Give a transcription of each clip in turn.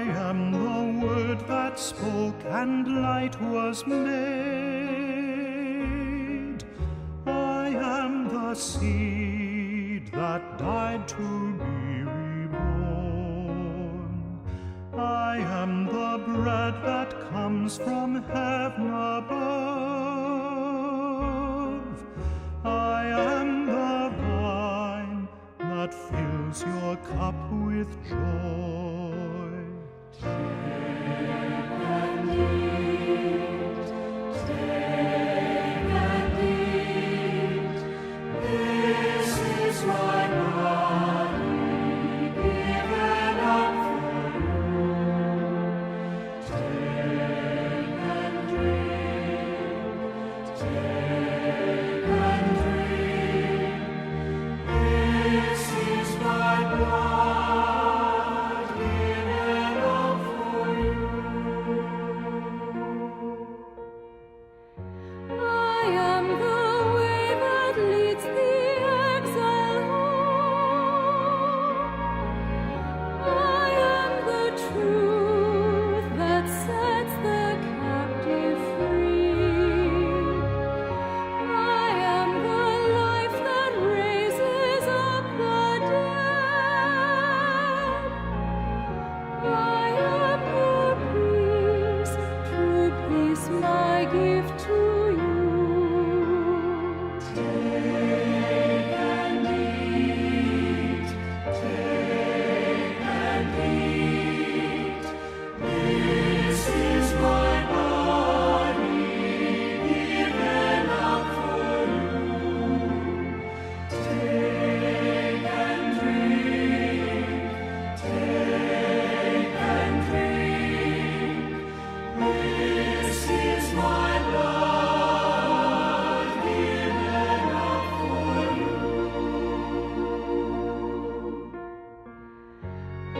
am the word that spoke and light was made. I am the seed that died to be reborn. I am the bread that comes from heaven above. I am the vine that fills your cup with joy. Take and eat, take and eat. This is my body given up for you. Take and drink, take and drink. This is my blood given up for you. I am the way that leads the exile home. I am the truth that sets the captive free. I am the life that raises up the dead. I am your peace, true peace, my gift to you. Take and eat, take and eat. This is my body given up for you. Take and drink, take and drink. This is my blood given up for you. I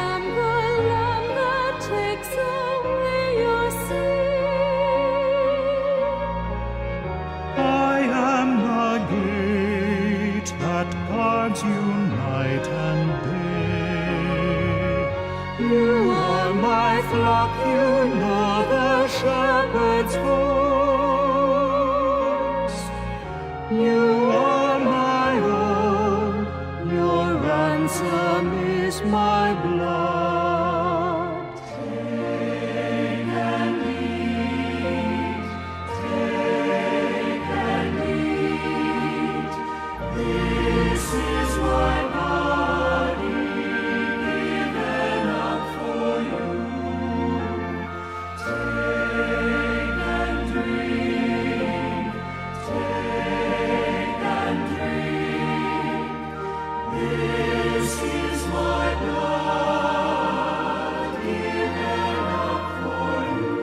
am the lamb that takes away your sin. I am the gate that guards you night and day. You are my flock, you know the shepherd's voice. You are my own, your ransom is my blood. Take and eat, take and eat. This is my body given up for you. Take and drink, take and drink. This is my blood given up for you.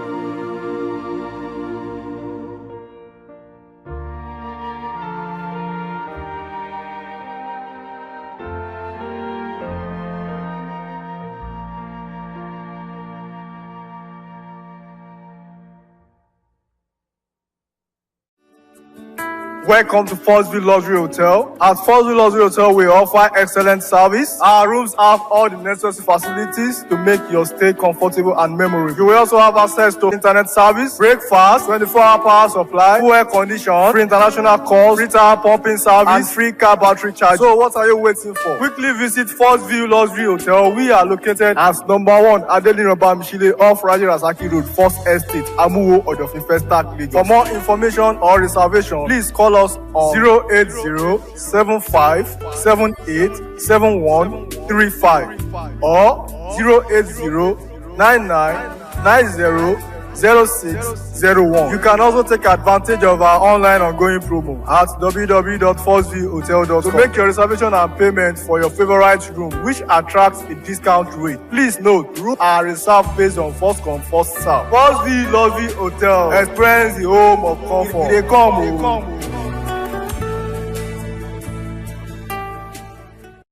Welcome to Forstview Luxury Hotel. At Forstview Luxury Hotel, we offer excellent service. Our rooms have all the necessary facilities to make your stay comfortable and memorable. You will also have access to internet service, breakfast, 24-hour power supply, full air condition, free international calls, free tire pumping service, and free car battery charge. So what are you waiting for? Quickly visit Forstview Luxury Hotel. We are located at number 1 Adelino Bamishile off Raji Rasaki Road, First Estate, Amuwo, Odofin Festac, Lagos. For more information or reservation, please call us on 08075787135 or 08099900601. You can also take advantage of our online ongoing promo at www.forceviewhotel.com to make your reservation and payment for your favorite room, which attracts a discount rate. Please note, rooms are reserved based on first come, first serve. Forstview Luxury Hotel. Experience the home of comfort. They come.